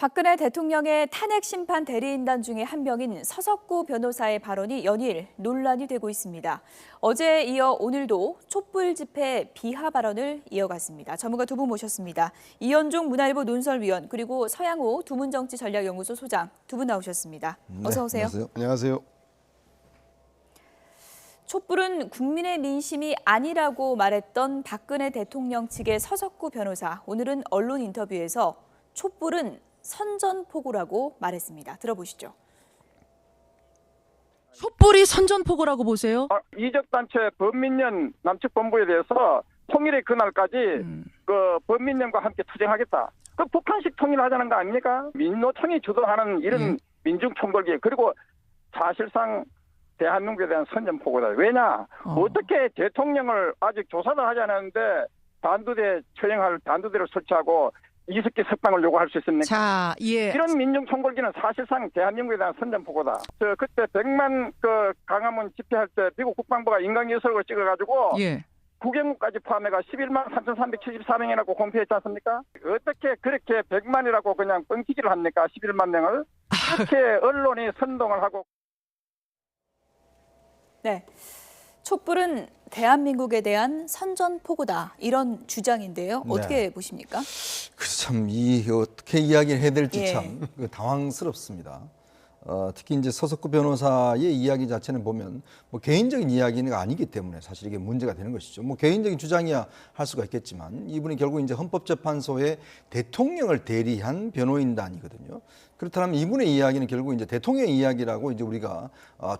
박근혜 대통령의 탄핵 심판 대리인단 중에 한 명인 서석구 변호사의 발언이 연일 논란이 되고 있습니다. 어제에 이어 오늘도 촛불 집회 비하 발언을 이어갔습니다. 전문가 두 분 모셨습니다. 이현종 문화일보 논설위원 그리고 서양호 두문정치전략연구소 소장 두 분 나오셨습니다. 어서 오세요. 네, 안녕하세요. 촛불은 국민의 민심이 아니라고 말했던 박근혜 대통령 측의 서석구 변호사. 오늘은 언론 인터뷰에서 촛불은 선전포고라고 말했습니다. 들어보시죠. 촛불이 선전포고라고 보세요? 이적단체 범민련 남측본부에 대해서 통일의 그날까지 그 범민련과 함께 투쟁하겠다. 그 북한식 통일하자는 거 아닙니까? 민노총이 주도하는 이런 민중총궐기 그리고 사실상 대한민국에 대한 선전포고다. 왜냐? 어떻게 대통령을 아직 조사도 하지 않았는데 단두대 처형할 단두대를 설치하고 이석기 석방을 요구할 수 있습니까? 자, 예. 이런 민중총궐기는 사실상 대한민국에 대한 선전포고다. 그때 100만 그 강화문 집회할 때 미국 국방부가 인강예술을 찍어가지고 예. 구경문까지 포함해가 11만 3,374명이라고 공표했지 않습니까? 어떻게 그렇게 100만이라고 그냥 뻥튀기를 합니까? 11만 명을. 그렇게 언론이 선동을 하고. 네, 촛불은 대한민국에 대한 선전포고다 이런 주장인데요. 어떻게 보십니까? 참 어떻게 이야기를 해야 될지 예. 참 당황스럽습니다. 특히 이제 서석구 변호사의 이야기 자체는 보면 뭐 개인적인 이야기는 아니기 때문에 사실 이게 문제가 되는 것이죠. 뭐 개인적인 주장이야 할 수가 있겠지만 이분이 결국 이제 헌법재판소의 대통령을 대리한 변호인단이거든요. 그렇다면 이분의 이야기는 결국 이제 대통령의 이야기라고 이제 우리가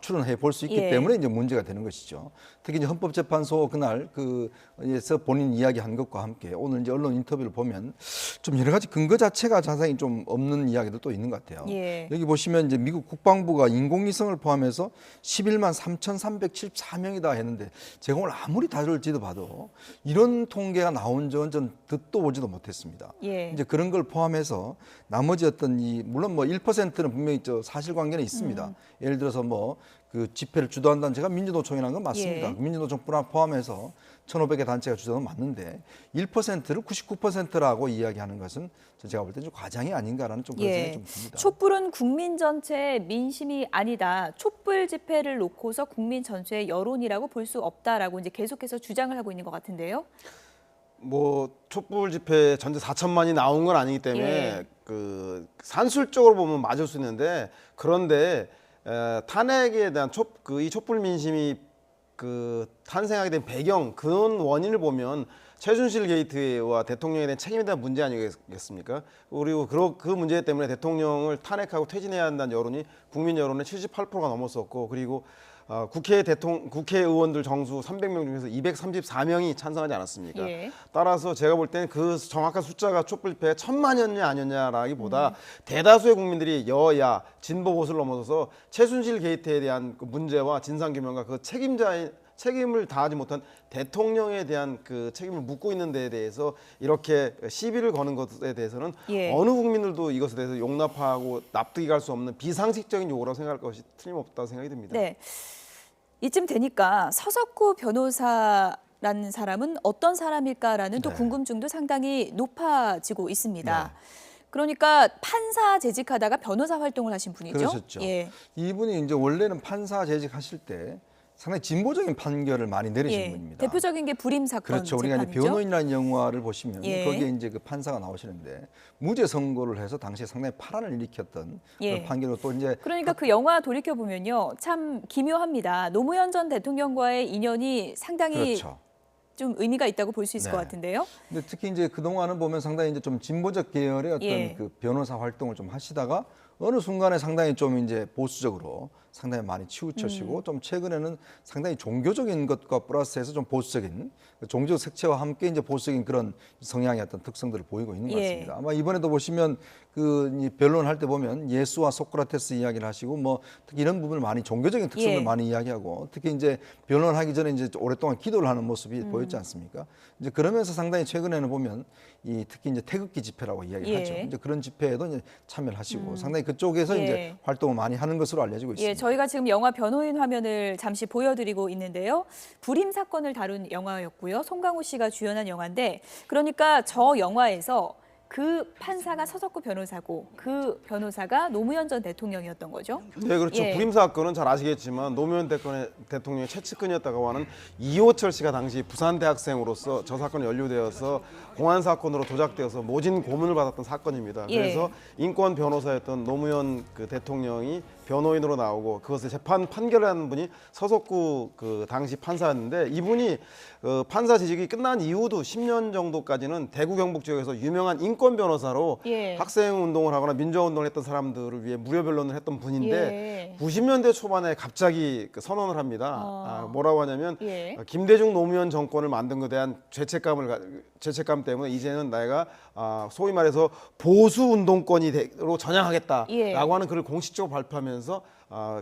추론해 볼 수 있기 예. 때문에 이제 문제가 되는 것이죠. 특히 이제 헌법재판소 그날 그에서 본인 이야기한 것과 함께 오늘 이제 언론 인터뷰를 보면 좀 여러 가지 근거 자체가 자세히 좀 없는 이야기도 또 있는 것 같아요. 예. 여기 보시면 이제 미국 국방부가 인공위성을 포함해서 11만 3,374명이다 했는데 제가 오늘 아무리 다룰지도 봐도 이런 통계가 나온 적은 전 듣도 보지도 못했습니다. 예. 이제 그런 걸 포함해서 나머지 어떤 물론 뭐 1%는 분명히 사실관계는 있습니다. 예를 들어서 뭐 그 집회를 주도한다는 제가 민주노총이라는 건 맞습니다. 예. 민주노총 포함해서 1,500개 단체가 주도는 맞는데 1%를 99%라고 이야기하는 것은 제가 볼 때 좀 과장이 아닌가라는 좀 그런 생각이 좀 듭니다. 촛불은 국민 전체의 민심이 아니다. 촛불 집회를 놓고서 국민 전체의 여론이라고 볼 수 없다라고 이제 계속해서 주장을 하고 있는 것 같은데요. 뭐 촛불 집회 전체 4천만이 나온 건 아니기 때문에 예. 그 산술적으로 보면 맞을 수 있는데 그런데 탄핵에 대한 이 촛불 민심이 그 탄생하게 된 배경 그런 원인을 보면 최순실 게이트와 대통령에 대한 책임에 대한 문제 아니겠습니까? 그리고 그 문제 때문에 대통령을 탄핵하고 퇴진해야 한다는 여론이 국민 여론의 78%가 넘었었고 그리고 국회의원들 정수 300명 중에서 234명이 찬성하지 않았습니까? 예. 따라서 제가 볼 때는 그 정확한 숫자가 촛불 집회가 1,000만이었냐 아니었냐라기보다 대다수의 국민들이 여야 진보 보수를 넘어서서 최순실 게이트에 대한 그 문제와 진상규명과 그 책임을 다하지 못한 대통령에 대한 그 책임을 묻고 있는 데에 대해서 이렇게 시비를 거는 것에 대해서는 예. 어느 국민들도 이것에 대해서 용납하고 납득이 갈 수 없는 비상식적인 요구라고 생각할 것이 틀림없다고 생각이 듭니다. 네, 이쯤 되니까 서석구 변호사라는 사람은 어떤 사람일까라는 또 궁금증도 상당히 높아지고 있습니다. 그러니까 판사 재직하다가 변호사 활동을 하신 분이죠. 그러셨죠. 예. 이분이 이제 원래는 판사 재직하실 때 상당히 진보적인 판결을 많이 내리신 예. 분입니다. 대표적인 게 부림 사건 그렇죠. 우리가 이제 재판이죠. 변호인이라는 영화를 보시면 예. 거기에 이제 그 판사가 나오시는데 무죄 선고를 해서 당시에 상당히 파란을 일으켰던 예. 그런 판결로 또 이제 그러니까 그 영화 돌이켜 보면요, 참 기묘합니다. 노무현 전 대통령과의 인연이 상당히 그렇죠. 좀 의미가 있다고 볼 수 있을 네. 것 같은데요. 근데 특히 이제 그 동안은 보면 상당히 이제 좀 진보적 계열의 어떤 예. 그 변호사 활동을 좀 하시다가 어느 순간에 상당히 좀 이제 보수적으로 상당히 많이 치우쳐시고 좀 최근에는 상당히 종교적인 것과 플러스해서 좀 보수적인 종교 색채와 함께 이제 보수적인 그런 성향의 어떤 특성들을 보이고 있는 것 예. 같습니다. 아마 이번에도 보시면 그 변론할 때 보면 예수와 소크라테스 이야기를 하시고 뭐 특히 이런 부분을 많이 종교적인 특성을 예. 많이 이야기하고 특히 이제 변론하기 전에 이제 오랫동안 기도를 하는 모습이 보였지 않습니까? 이제 그러면서 상당히 최근에는 보면 특히 이제 태극기 집회라고 이야기를 예. 하죠. 이제 그런 집회에도 이제 참여를 하시고 상당히 그쪽에서 예. 이제 활동을 많이 하는 것으로 알려지고 있습니다. 예, 저희가 지금 영화 변호인 화면을 잠시 보여드리고 있는데요. 불임 사건을 다룬 영화였고요. 송강호 씨가 주연한 영화인데, 그러니까 저 영화에서 그 판사가 서석구 변호사고 그 변호사가 노무현 전 대통령이었던 거죠. 네, 그렇죠. 예. 불임 사건은 잘 아시겠지만 노무현 대통령의 최측근이었다고 하는 이호철 씨가 당시 부산 대학생으로서 저 사건에 연루되어서 공안 사건으로 조작되어서 모진 고문을 받았던 사건입니다. 예. 그래서 인권 변호사였던 노무현 그 대통령이 변호인으로 나오고 그것을 재판 판결하는 분이 서석구 그 당시 판사였는데 이분이 판사 재직이 끝난 이후도 10년 정도까지는 대구 경북 지역에서 유명한 인권 변호사로 예. 학생 운동을 하거나 민주화 운동을 했던 사람들을 위해 무료 변론을 했던 분인데 90년대 초반에 갑자기 그 선언을 합니다. 뭐라고 하냐면 예. 김대중 노무현 정권을 만든 것에 대한 죄책감 때문에 이제는 내가 소위 말해서 보수 운동권이로 전향하겠다라고 예. 하는 글을 공식적으로 발표하면서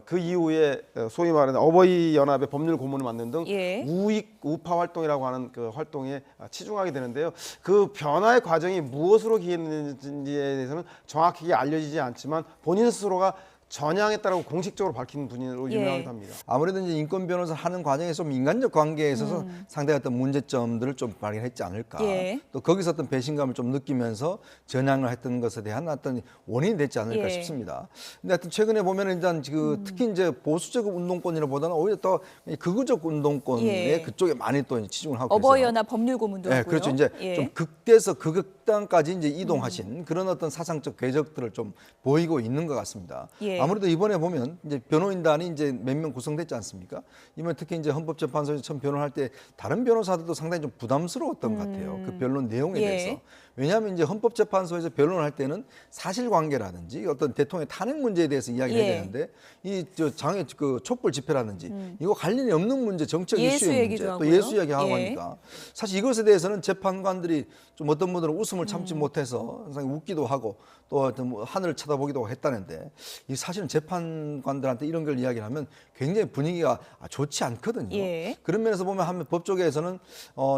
그 이후에 소위 말하는 어버이 연합의 법률 고문을 만든 등 예. 우익 우파 활동이라고 하는 그 활동에 치중하게 되는데요. 그 변화의 과정이 무엇으로 기인했는지에 대해서는 정확하게 알려지지 않지만 본인 스스로가 전향했다라고 공식적으로 밝힌 분으로 예. 유명하기도 합니다. 아무래도 이제 인권 변호사 하는 과정에서 좀 인간적 관계에 있어서 상당히 어떤 문제점들을 좀 발견했지 않을까. 예. 또 거기서 어떤 배신감을 좀 느끼면서 전향을 했던 것에 대한 어떤 원인이 됐지 않을까 예. 싶습니다. 근데 하여튼 최근에 보면 일단 특히 이제 보수적 운동권이라보다는 오히려 더 극우적 운동권에 예. 그쪽에 많이 또 치중을 하고 어버이 계세요. 연합 법률 고문도 네, 하고요. 그렇죠. 이제 예. 좀 극대에서 극단까지 이제 이동하신 그런 어떤 사상적 궤적들을 좀 보이고 있는 것 같습니다. 예. 아무래도 이번에 보면 이제 변호인단이 이제 몇 명 구성됐지 않습니까? 이번 특히 이제 헌법재판소에서 처음 변호할 때 다른 변호사들도 상당히 좀 부담스러웠던 것 같아요. 그 변론 내용에 예. 대해서. 왜냐하면 이제 헌법재판소에서 변론을 할 때는 사실관계라든지 어떤 대통령의 탄핵 문제에 대해서 이야기를 예. 해야 되는데 이 저 장애 그 촛불 집회라든지 이거 관련이 없는 문제, 정책 예수 이슈의 얘기도 문제, 또 하고요. 예수 이야기하고 예. 하니까 사실 이것에 대해서는 재판관들이 좀 어떤 분들은 웃음을 참지 못해서 항상 웃기도 하고 또 어떤 뭐 하늘을 쳐다보기도 했다는데 이 사실은 재판관들한테 이런 걸 이야기를 하면 굉장히 분위기가 좋지 않거든요. 예. 그런 면에서 보면 하면 법조계에서는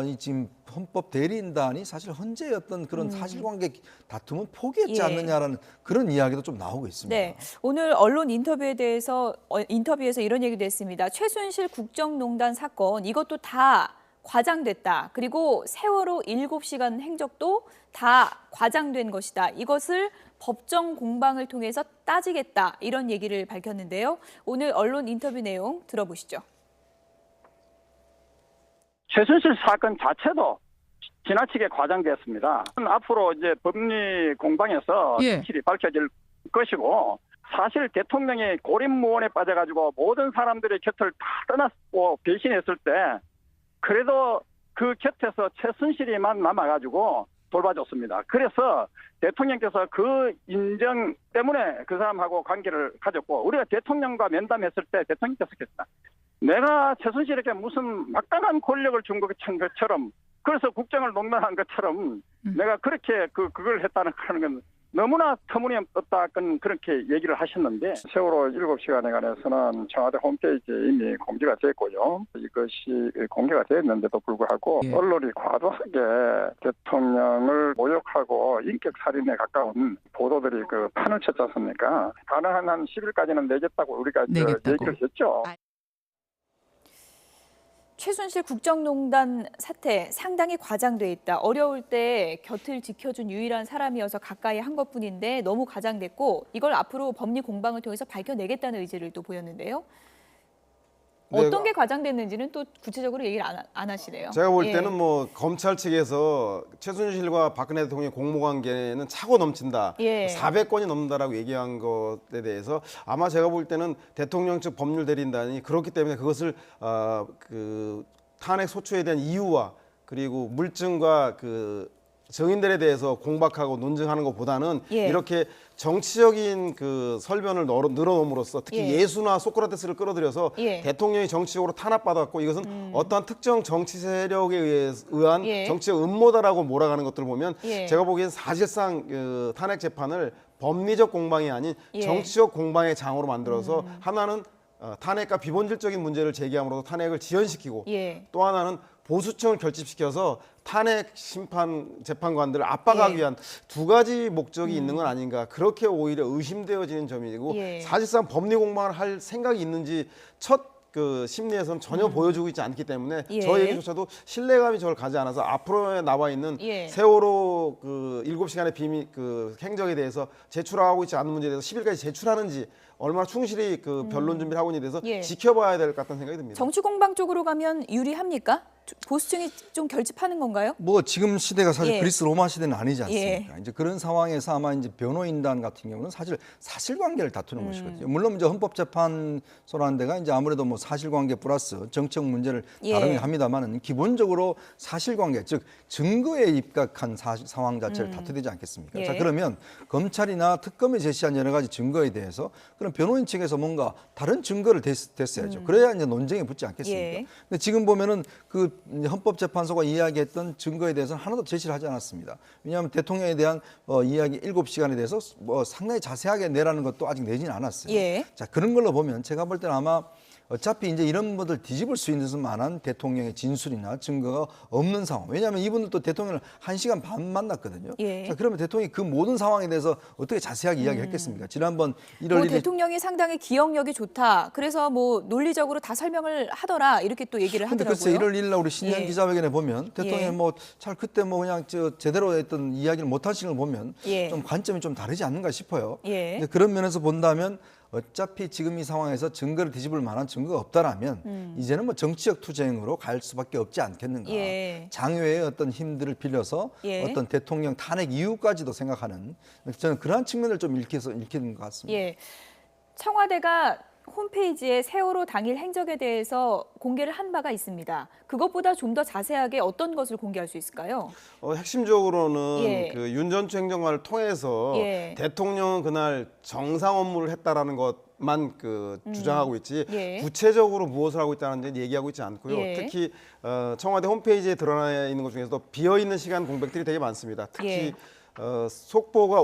이 지금 헌법 대리인단이 사실 헌재의 어떤 그런 사실관계 다툼은 포기했지 예. 않느냐라는 그런 이야기도 좀 나오고 있습니다. 네, 오늘 언론 인터뷰에서 이런 얘기도 했습니다. 최순실 국정농단 사건 이것도 다 과장됐다. 그리고 세월호 7시간 행적도 다 과장된 것이다. 이것을 법정 공방을 통해서 따지겠다. 이런 얘기를 밝혔는데요. 오늘 언론 인터뷰 내용 들어보시죠. 최순실 사건 자체도 지나치게 과장됐습니다. 앞으로 이제 법리 공방에서 예. 진실이 밝혀질 것이고 사실 대통령이 고립무원에 빠져가지고 모든 사람들의 곁을 다 떠났고 배신했을 때 그래도 그 곁에서 최순실이만 남아가지고 돌봐줬습니다. 그래서 대통령께서 그 인정 때문에 그 사람하고 관계를 가졌고 우리가 대통령과 면담했을 때 대통령께서 그랬다. 내가 최순실에게 무슨 막강한 권력을 준 것처럼 그래서 국정을 농단한 것처럼 내가 그렇게 그걸 했다는 건 너무나 터무니없다 그렇게 얘기를 하셨는데 세월호 7시간에 관해서는 청와대 홈페이지에 이미 공개가 됐고요. 이것이 공개가 됐는데도 불구하고 예. 언론이 과도하게 대통령을 모욕하고 인격살인에 가까운 보도들이 그 판을 쳤지 않습니까? 가능한 한 10일까지는 내겠다고 우리가 내겠다고. 얘기를 했죠. 최순실 국정농단 사태 상당히 과장돼 있다. 어려울 때 곁을 지켜준 유일한 사람이어서 가까이 한 것뿐인데 너무 과장됐고 이걸 앞으로 법리 공방을 통해서 밝혀내겠다는 의지를 또 보였는데요. 어떤 게 과장됐는지는 또 구체적으로 얘기를 안 하시네요. 제가 볼 예. 때는 뭐 검찰 측에서 최순실과 박근혜 대통령의 공모관계는 차고 넘친다. 예. 400건이 넘는다라고 얘기한 것에 대해서 아마 제가 볼 때는 대통령 측 법률 대리인단이 그렇기 때문에 그것을 그 탄핵 소추에 대한 이유와 그리고 물증과 그 증인들에 대해서 공박하고 논증하는 것보다는 예. 이렇게 정치적인 그 설변을 늘어놓음으로써 특히 예. 예수나 소크라테스를 끌어들여서 예. 대통령이 정치적으로 탄압받았고 이것은 어떠한 특정 정치 세력에 의한 예. 정치적 음모다라고 몰아가는 것들을 보면 예. 제가 보기엔 사실상 그 탄핵 재판을 법리적 공방이 아닌 예. 정치적 공방의 장으로 만들어서 하나는 탄핵과 비본질적인 문제를 제기함으로써 탄핵을 지연시키고 예. 또 하나는 보수층을 결집시켜서 탄핵 심판 재판관들을 압박하기 예. 위한 두 가지 목적이 있는 건 아닌가 그렇게 오히려 의심되어지는 점이고 예. 사실상 법리 공방을 할 생각이 있는지 첫 그 심리에서는 전혀 보여주고 있지 않기 때문에 예. 저 얘기조차도 신뢰감이 저를 가지 않아서 앞으로 나와 있는 예. 세월호 그 7시간의 비밀 그 행적에 대해서 제출하고 있지 않은 문제에 대해서 10일까지 제출하는지 얼마나 충실히 그 변론 준비를 하고 있는지에 대해서 예. 지켜봐야 될 것 같다는 생각이 듭니다. 정치 공방 쪽으로 가면 유리합니까? 보수층이 좀 결집하는 건가요? 뭐 지금 시대가 사실 예. 그리스 로마 시대는 아니지 않습니까? 예. 이제 그런 상황에서 아마 이제 변호인단 같은 경우는 사실 사실관계를 다투는 것이거든요. 물론 이제 헌법재판소라는 데가 이제 아무래도 뭐 사실관계 플러스 정책 문제를 예. 다루긴 합니다만은 기본적으로 사실관계 즉 증거에 입각한 상황 자체를 다투야 되지 않겠습니까? 예. 자 그러면 검찰이나 특검이 제시한 여러 가지 증거에 대해서 그런 변호인 측에서 뭔가 다른 증거를 댔어야죠. 그래야 이제 논쟁에 붙지 않겠습니까? 예. 근데 지금 보면은 그 헌법재판소가 이야기했던 증거에 대해서는 하나도 제시를 하지 않았습니다. 왜냐하면 대통령에 대한 이야기 7시간에 대해서 뭐 상당히 자세하게 내라는 것도 아직 내지는 않았어요. 예. 자 그런 걸로 보면 제가 볼 때는 아마 어차피 이제 이런 분들 뒤집을 수 있는 만한 대통령의 진술이나 증거가 없는 상황. 왜냐하면 이분들도 대통령을 1시간 반 만났거든요. 예. 자 그러면 대통령이 그 모든 상황에 대해서 어떻게 자세하게 이야기했겠습니까? 지난번 1월 뭐 1일 대통령이 상당히 기억력이 좋다. 그래서 뭐 논리적으로 다 설명을 하더라. 이렇게 또 얘기를 근데 하더라고요. 글쎄 1월 1일 날 우리 신년 예. 기자회견에 보면 대통령이 예. 뭐 잘 그때 뭐 그냥 제대로 했던 이야기를 못 하시는 걸 보면 예. 좀 관점이 좀 다르지 않는가 싶어요. 예. 근데 그런 면에서 본다면 어차피 지금 이 상황에서 증거를 뒤집을 만한 증거가 없다라면 이제는 뭐 정치적 투쟁으로 갈 수밖에 없지 않겠는가. 예. 장외의 어떤 힘들을 빌려서 예. 어떤 대통령 탄핵 이후까지도 생각하는 저는 그러한 측면을 좀 읽히는 것 같습니다. 예. 청와대가 홈페이지에 세월호 당일 행적에 대해서 공개를 한 바가 있습니다. 그것보다 좀 더 자세하게 어떤 것을 공개할 수 있을까요? 핵심적으로는 예. 그 윤 전 행정관을 통해서 예. 대통령은 그날 정상 업무를 했다라는 것만 그 주장하고 있지 예. 구체적으로 무엇을 하고 있다는 데 얘기하고 있지 않고요. 예. 특히 청와대 홈페이지에 드러나 있는 것 중에서도 비어 있는 시간 공백들이 되게 많습니다. 특히 예. 속보가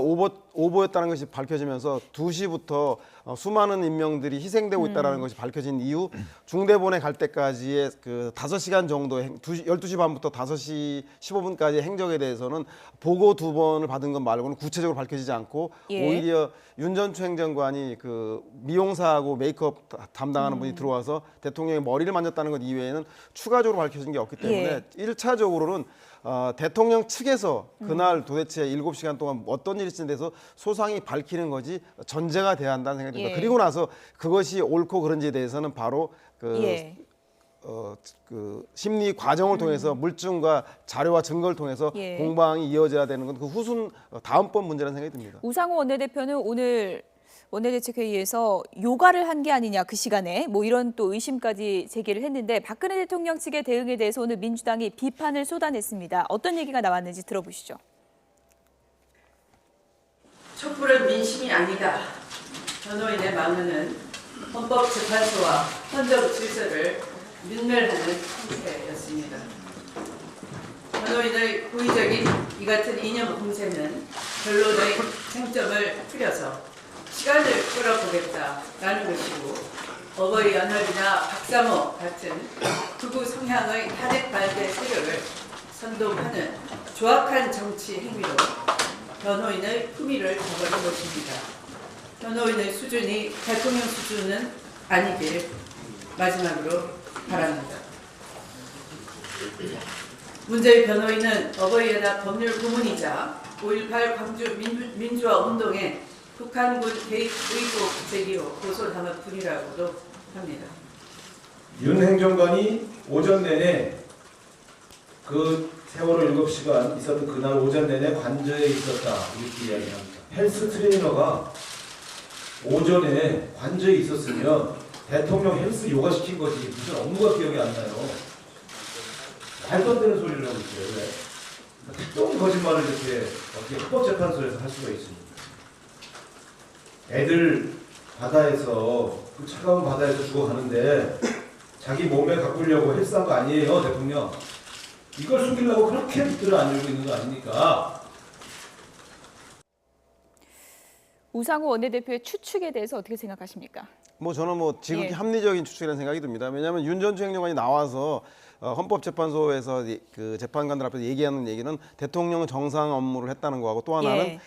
오보였다는 것이 밝혀지면서 2시부터 수많은 인명들이 희생되고 있다는 것이 밝혀진 이후 중대본에 갈 때까지의 그 5시간 정도의 12시 반부터 5시 15분까지의 행적에 대해서는 보고 2번을 받은 것 말고는 구체적으로 밝혀지지 않고 예. 오히려 윤 전 행정관이 그 미용사하고 메이크업 담당하는 분이 들어와서 대통령의 머리를 만졌다는 것 이외에는 추가적으로 밝혀진 게 없기 때문에 예. 1차적으로는 대통령 측에서 그날 도대체 7시간 동안 어떤 일이 있었는 데서 소상히 밝히는 것이 전제가 돼야 한다는 생각이 듭니다. 예. 그리고 나서 그것이 옳고 그른지에 대해서는 바로 예. 그 심리 과정을 통해서 물증과 자료와 증거를 통해서 예. 공방이 이어져야 되는 건 그 후순 다음번 문제라는 생각이 듭니다. 우상호 원내대표는 오늘 원내대책회의에서 요가를 한 게 아니냐 그 시간에 뭐 이런 또 의심까지 제기를 했는데 박근혜 대통령 측의 대응에 대해서 오늘 민주당이 비판을 쏟아냈습니다. 어떤 얘기가 나왔는지 들어보시죠. 촛불은 민심이 아니다. 변호인의 망언은 헌법재판소와 헌정 질서를 윤멸하는 행태였습니다. 변호인의 고의적인 이 같은 이념 공세는 결론의 쟁점을 흐려서 시간을 끌어보겠다라는 것이고 어버이 연합이나 박사모 같은 극우 성향의 탄핵 반대 세력을 선동하는 조악한 정치 행위로 변호인의 품위를 저버린 것입니다. 변호인의 수준이 대통령 수준은 아니길 마지막으로 바랍니다. 문재인 변호인은 어버이연합 법률 고문이자 5.18 광주 민주화 운동에 북한군 개입 의혹 제기로 고소당할 뿐이라고도 합니다. 윤 행정관이 오전 내내 그 세월호 7시간 있었던 그날 오전 내내 관저에 있었다 이렇게 이야기합니다. 헬스 트레이너가 오전에 관저에 있었으면 대통령 헬스 요가 시킨 거지 무슨 업무가 기억이 안 나요. 말도 안 되는 소리를 하고 있어요. 왜? 특정 거짓말을 이렇게 어떻게 헌법재판소에서 할 수가 있습니까? 애들 바다에서 그 차가운 바다에서 죽어가는데 자기 몸에 가꾸려고 헬스한 거 아니에요, 대통령. 이걸 숨기려고 그렇게 밑들어 앉고 있는 거 아닙니까? 우상호 원내대표의 추측에 대해서 어떻게 생각하십니까? 뭐 저는 뭐 지극히 예. 합리적인 추측이라는 생각이 듭니다. 왜냐하면 윤 전 행정관이 나와서 헌법재판소에서 그 재판관들 앞에서 얘기하는 얘기는 대통령은 정상 업무를 했다는 거하고 또 하나는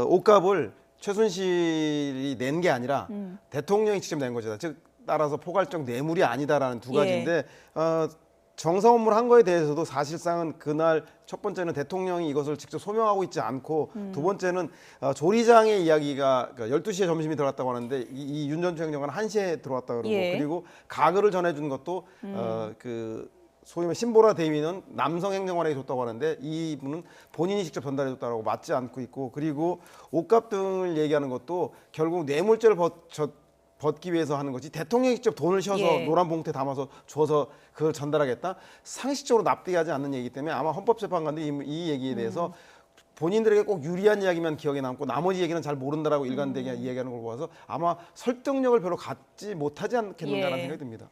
옷값을 최순실이 낸 게 아니라 대통령이 직접 낸 것이다. 즉 따라서 포괄적 뇌물이 아니다라는 두 예. 가지인데 정상 업무를 한 거에 대해서도 사실상은 그날 첫 번째는 대통령이 이것을 직접 소명하고 있지 않고 두 번째는 조리장의 이야기가 12시에 점심이 들어왔다고 하는데 이 윤전추 행정관은 1시에 들어왔다고 그러고 예. 그리고 가글을 전해준 것도 그 소위 말해 신보라 대위는 남성 행정관에게 줬다고 하는데 이분은 본인이 직접 전달해줬다고 맞지 않고 있고 그리고 옷값 등을 얘기하는 것도 결국 뇌물죄를 벗기 위해서 하는 거지 대통령이 직접 돈을 셔서 예. 노란 봉투에 담아서 줘서 그걸 전달하겠다 상식적으로 납득하지 않는 얘기이기 때문에 아마 헌법재판관도 이 얘기에 대해서 본인들에게 꼭 유리한 이야기만 기억에 남고 나머지 얘기는 잘 모른다라고 일관되게 이야기하는 걸 보아서 아마 설득력을 별로 갖지 못하지 않겠는가라는 예. 생각이 듭니다.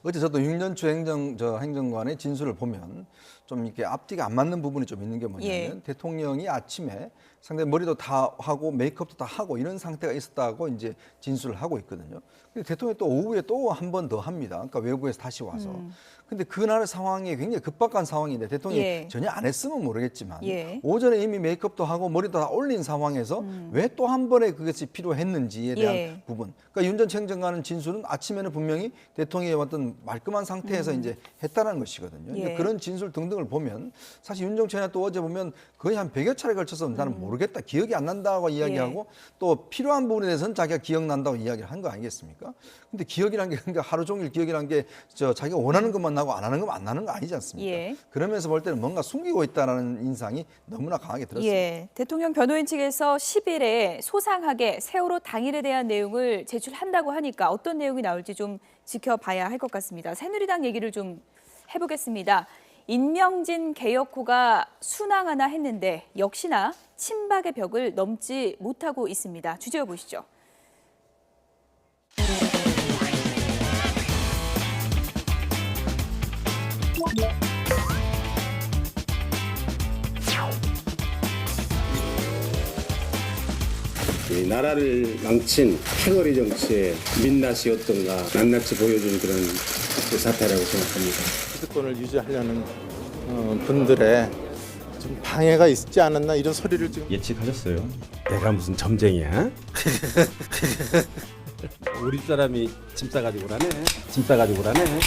어제 저도 윤전추 행정관의 진술을 보면 좀 이렇게 앞뒤가 안 맞는 부분이 좀 있는 게 뭐냐면 예. 대통령이 아침에 상당히 머리도 다 하고 메이크업도 다 하고 이런 상태가 있었다고 이제 진술을 하고 있거든요. 근데 대통령이 또 오후에 또 한 번 더 합니다. 그러니까 외국에서 다시 와서. 근데 그날 상황이 굉장히 급박한 상황인데 대통령이 예. 전혀 안 했으면 모르겠지만 예. 오전에 이미 메이크업도 하고 머리도 다 올린 상황에서 왜 또 한 번에 그것이 필요했는지에 대한 예. 부분. 그러니까 윤 전 행정관은 진술은 아침에는 분명히 대통령이 어떤 말끔한 상태에서 이제 했다는 것이거든요. 예. 그러니까 그런 진술 등등을 보면 사실 윤 정치나 또 어제 보면 거의 한 100여 차례 걸쳐서 나는 모르겠다, 기억이 안 난다고 이야기하고 또 필요한 부분에 대해서는 자기가 기억난다고 이야기를 한 거 아니겠습니까? 근데 기억이란 게 그러니까 하루 종일 기억이란 게 자기가 원하는 것만 나고 안 하는 것만 안 나는 거 아니지 않습니까? 예. 그러면서 볼 때는 뭔가 숨기고 있다는 인상이 너무나 강하게 들었습니다. 예, 대통령 변호인 측에서 10일에 소상하게 세월호 당일에 대한 내용을 제출한다고 하니까 어떤 내용이 나올지 좀 지켜봐야 할 것 같습니다. 새누리당 얘기를 좀 해보겠습니다. 임명진 개혁호가 순항하나 했는데 역시나 친박의 벽을 넘지 못하고 있습니다. 주제어 보시죠. 이 나라를 망친 패거리 정치의 민낯이었던가 낱낱이 보여준 그런 그 사태라고 생각합니다. 기득권을 유지하려는 분들의 좀 방해가 있지 않았나 이런 소리를 지금 예측하셨어요? 내가 무슨 점쟁이야? 우리 사람이 짐 싸가지고 라네. 짐 싸가지고 라네.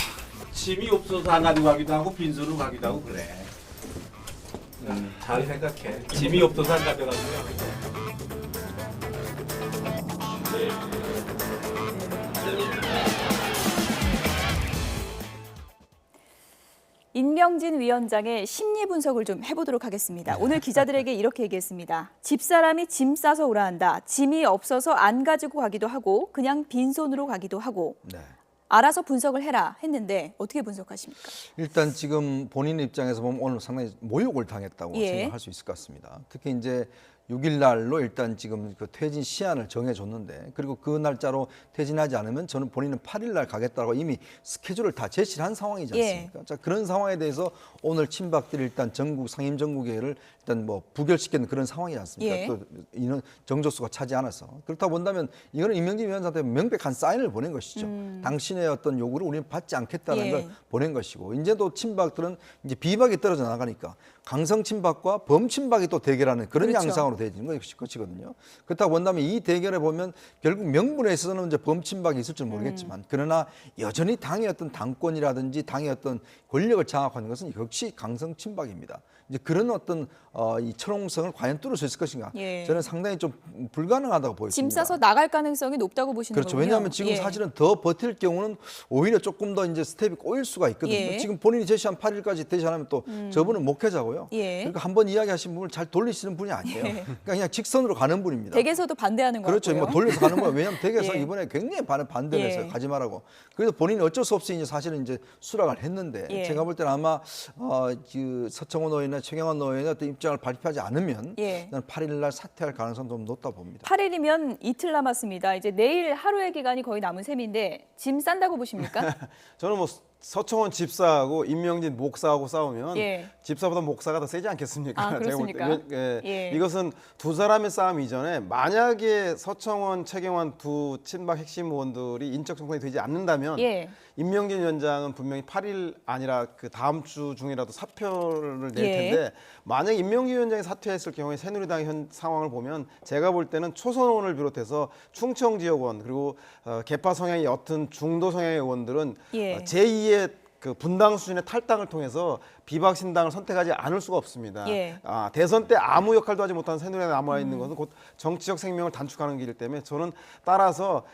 짐이 없어서 안 가지고 가기도 하고 빈손으로 가기도 하고 그래. 잘 생각해. 짐이 없어서 안 가져가고요. 임명진 위원장의 심리 분석을 좀 해보도록 하겠습니다. 오늘 기자들에게 이렇게 얘기했습니다. 집사람이 짐 싸서 오라 한다. 짐이 없어서 안 가지고 가기도 하고 그냥 빈손으로 가기도 하고 네. 알아서 분석을 해라 했는데 어떻게 분석하십니까? 일단 지금 본인 입장에서 보면 오늘 상당히 모욕을 당했다고 예. 생각할 수 있을 것 같습니다. 특히 이제 6일 날로 일단 지금 그 퇴진 시한을 정해줬는데 그리고 그 날짜로 퇴진하지 않으면 저는 본인은 8일 날 가겠다고 이미 스케줄을 다 제시를 한 상황이지 않습니까? 자, 그런 상황에 대해서 오늘 친박들이 일단 전국 상임 전국회의를 일단 뭐 부결시키는 그런 상황이지 않습니까? 예. 또 인원 정족수가 차지 않아서 그렇다 본다면 이거는 임명진 위원장한테 명백한 사인을 보낸 것이죠. 당신의 어떤 요구를 우리는 받지 않겠다는 예. 걸 보낸 것이고 이제도 친박들은 이제 비박이 떨어져 나가니까 강성 친박과 범 친박이 또 대결하는 그런 그렇죠. 양상으로 되어지는 것이거든요. 그렇다고 본다면 이 대결에 보면 결국 명분에 있어서는 이제 범 친박이 있을지 모르겠지만 그러나 여전히 당의 어떤 당권이라든지 당의 어떤 권력을 장악하는 것은 역시 강성 친박입니다. 이제 그런 어떤 이 철옹성을 과연 뚫을 수 있을 것인가? 예. 저는 상당히 좀 불가능하다고 보여집니다. 짐 싸서 나갈 가능성이 높다고 보시는 그렇죠. 거군요. 왜냐하면 지금 예. 사실은 더 버틸 경우는 오히려 조금 더 이제 스텝이 꼬일 수가 있거든요. 예. 지금 본인이 제시한 8일까지 대시하면 또 저분은 목회자고요. 예. 그러니까 한번 이야기하신 분을 잘 돌리시는 분이 아니에요. 그러니까 그냥 직선으로 가는 분입니다. 댁에서도 반대하는 거 그렇죠. 같고요. 뭐 돌려서 가는 거예요. 왜냐하면 댁에서 예. 이번에 굉장히 반대를 예. 했어요. 가지 말라고. 그래서 본인이 어쩔 수 없이 이제 사실은 이제 수락을 했는데 예. 제가 볼 때는 아마 그 서청원 의원이나 최경환 의원의 어떤 입장을 발표하지 않으면 예. 저는 8일 날 사퇴할 가능성이 좀 높다 봅니다. 8일이면 이틀 남았습니다. 이제 내일 하루의 기간이 거의 남은 셈인데 짐 싼다고 보십니까? 저는 뭐 서청원 집사하고 임명진 목사하고 싸우면 예. 집사보다 목사가 더 세지 않겠습니까? 아, 제가 볼 때. 그렇습니까? 예. 이것은 두 사람의 싸움 이전에 만약에 서청원, 최경환 두 친박 핵심 의원들이 인적 정상이 되지 않는다면 예. 임명진 위원장은 분명히 8일 아니라 그 다음 주 중이라도 사표를 낼 예. 텐데 만약 임명진 위원장이 사퇴했을 경우에 새누리당의 현 상황을 보면 제가 볼 때는 초선의원을 비롯해서 충청 지역원 그리고 개파 성향이 옅은 중도 성향의 의원들은 예. 제2의 그 분당 수준의 탈당을 통해서 비박신당을 선택하지 않을 수가 없습니다. 예. 대선 때 아무 역할도 하지 못한 새누리당에 남아 있는 것은 곧 정치적 생명을 단축하는 길이기 때문에 저는 따라서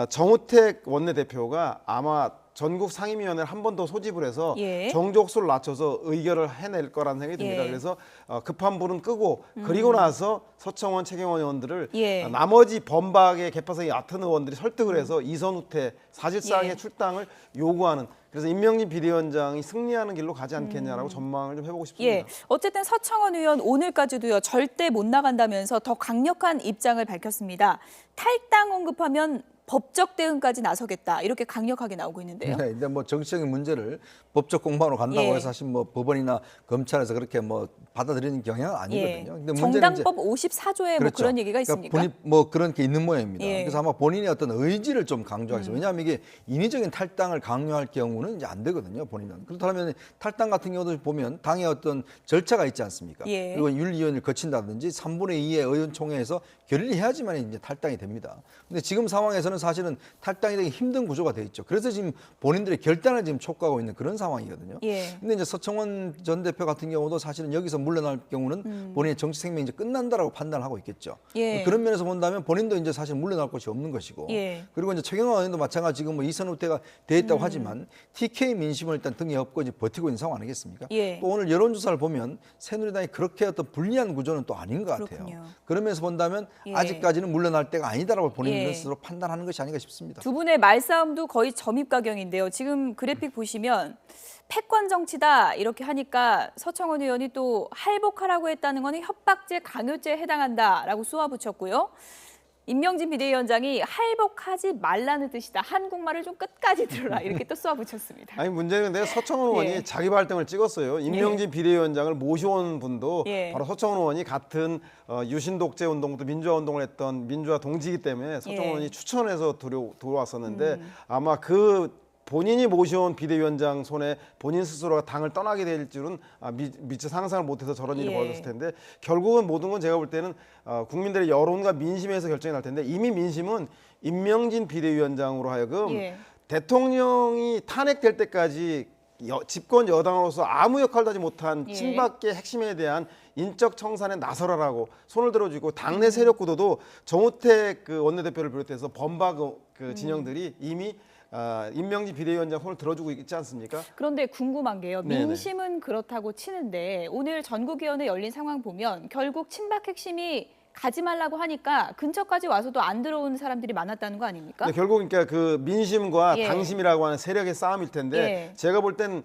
정우택 원내대표가 아마 전국 상임위원회를 한 번 더 소집을 해서 예. 정족수를 낮춰서 의결을 해낼 거라는 생각이 듭니다. 예. 그래서 급한 불은 끄고 그리고 나서 서청원, 최경원 의원들을 예. 나머지 범박의 개파성이 얕은 의원들이 설득을 해서 이선 후퇴 사실상의 예. 출당을 요구하는 그래서 임명진 비대위원장이 승리하는 길로 가지 않겠냐라고 전망을 좀 해보고 싶습니다. 예. 어쨌든 서청원 의원 오늘까지도요 절대 못 나간다면서 더 강력한 입장을 밝혔습니다. 탈당 언급하면 법적 대응까지 나서겠다 이렇게 강력하게 나오고 있는데요. 네, 근데 뭐 정치적인 문제를 법적 공방으로 간다고 예. 해서 사실 뭐 법원이나 검찰에서 그렇게 뭐 받아들이는 경향은 아니거든요. 근데 문제는 이제 정당법 54조에 뭐 그렇죠. 그런 얘기가 있습니까? 그러니까 뭐 그런 게 있는 모양입니다. 예. 그래서 아마 본인의 어떤 의지를 좀 강조하겠어요. 왜냐하면 이게 인위적인 탈당을 강요할 경우는 이제 안 되거든요. 본인은. 그렇다면 탈당 같은 경우도 보면 당의 어떤 절차가 있지 않습니까? 예. 그리고 윤리위원회를 거친다든지 3분의 2의 의원총회에서 결의를 해야지만 이제 탈당이 됩니다. 근데 지금 상황에서는 사실은 탈당이 되기 힘든 구조가 돼 있죠. 그래서 지금 본인들의 결단을 지금 촉구하고 있는 그런 상황이거든요. 예. 근데 이제 서청원 전 대표 같은 경우도 사실은 여기서 물러날 경우는 본인의 정치 생명이 이제 끝난다라고 판단을 하고 있겠죠. 예. 그런 면에서 본다면 본인도 이제 사실 물러날 곳이 없는 것이고. 예. 그리고 이제 최경환 의원도 마찬가지 지금 뭐 이선 후퇴가 돼 있다고 하지만 TK 민심을 일단 등에 업고 이제 버티고 있는 상황 아니겠습니까? 예. 또 오늘 여론조사를 보면 새누리당이 그렇게 어떤 불리한 구조는 또 아닌 것 같아요. 그렇군요. 그런 면에서 본다면 예. 아직까지는 물러날 때가 아니다라고 본인들 예. 스스로 판단하는 것이 아닌가 싶습니다. 두 분의 말싸움도 거의 점입가경인데요. 지금 그래픽 보시면 패권 정치다 이렇게 하니까 서청원 의원이 또 할복하라고 했다는 거는 협박죄, 강요죄에 해당한다라고 쏘아붙였고요. 임명진 비대위원장이 할복하지 말라는 뜻이다. 한국말을 좀 끝까지 들어라. 이렇게 또 쏘아붙였습니다. 아니 문제는 내가 서청원 의원이 예. 자기 발등을 찍었어요. 임명진 비대위원장을 모셔온 분도 예. 바로 서청원 의원이 같은 유신 독재 운동도 민주화 운동을 했던 민주화 동지이기 때문에 서청원 예. 의원이 추천해서 들어왔었는데 아마 그 본인이 모셔온 비대위원장 손에 본인 스스로가 당을 떠나게 될 줄은 미처 상상을 못해서 저런 일이 예. 벌어졌을 텐데 결국은 모든 건 제가 볼 때는 국민들의 여론과 민심에서 결정이 날 텐데 이미 민심은 임명진 비대위원장으로 하여금 예. 대통령이 탄핵될 때까지 집권 여당으로서 아무 역할도 하지 못한 예. 친박계 핵심에 대한 인적 청산에 나서라라고 손을 들어주고 당내 세력 구도도 정우택 그 원내대표를 비롯해서 범박 그 진영들이 이미 임명진 비대위원장 손을 들어주고 있지 않습니까? 그런데 궁금한 게요. 네네. 민심은 그렇다고 치는데 오늘 전국위원회 열린 상황 보면 결국 친박 핵심이 가지 말라고 하니까 근처까지 와서도 안 들어온 사람들이 많았다는 거 아닙니까? 네, 결국 그러니까 그 민심과 예. 당심이라고 하는 세력의 싸움일 텐데 예. 제가 볼 땐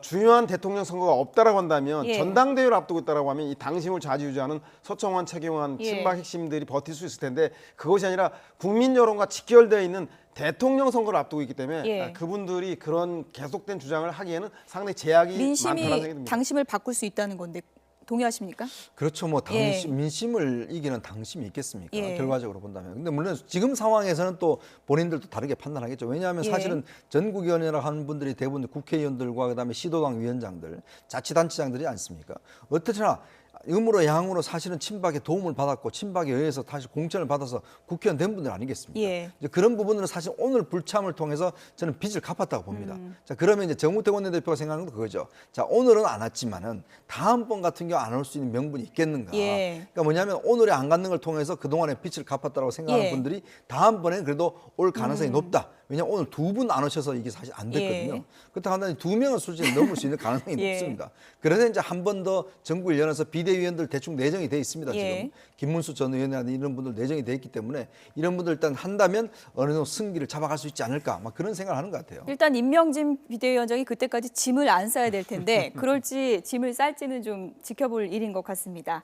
중요한 대통령 선거가 없다라고 한다면 예. 전당대회를 앞두고 있다라고 하면 이 당심을 좌지우지하는 서청원, 최경환 예. 친박 핵심들이 버틸 수 있을 텐데 그것이 아니라 국민 여론과 직결되어 있는 대통령 선거를 앞두고 있기 때문에 예. 그분들이 그런 계속된 주장을 하기에는 상당히 제약이 많다는 생각이 민심이 듭니다. 당심을 바꿀 수 있다는 건데 동의하십니까? 그렇죠. 뭐 예. 민심을 이기는 당심이 있겠습니까? 예. 결과적으로 본다면. 근데 물론 지금 상황에서는 또 본인들도 다르게 판단하겠죠. 왜냐하면 예. 사실은 전국위원회라고 하는 분들이 대부분 국회의원들과 그다음에 시도당 위원장들, 자치단체장들이 않습니까? 어떻게나 음으로 양으로 사실은 친박의 도움을 받았고 친박에 의해서 다시 공천을 받아서 국회의원 된 분들 아니겠습니까? 예. 이제 그런 부분들은 사실 오늘 불참을 통해서 저는 빚을 갚았다고 봅니다. 자, 그러면 이제 정우택 원내대표가 생각하는 건 그거죠. 자, 오늘은 안 왔지만은 다음번 같은 경우 안 올 수 있는 명분이 있겠는가? 예. 그러니까 뭐냐면 오늘에 안 갔는 걸 통해서 그동안의 빚을 갚았다고 생각하는 예. 분들이 다음번에 그래도 올 가능성이 높다. 왜냐하면 오늘 두 분 안 오셔서 이게 사실 안 됐거든요. 예. 그렇다고 한다면 두 명은 솔직히 넘을 수 있는 가능성이 예. 높습니다. 그래서 이제 한 번 더 전국을 열어서 비대위원들 대충 내정이 돼 있습니다. 예. 지금 김문수 전 의원이나 이런 분들 내정이 돼 있기 때문에 이런 분들 일단 한다면 어느 정도 승기를 잡아갈 수 있지 않을까 막 그런 생각을 하는 것 같아요. 일단 임명진 비대위원장이 그때까지 짐을 안 싸야 될 텐데 그럴지 짐을 쌀지는 좀 지켜볼 일인 것 같습니다.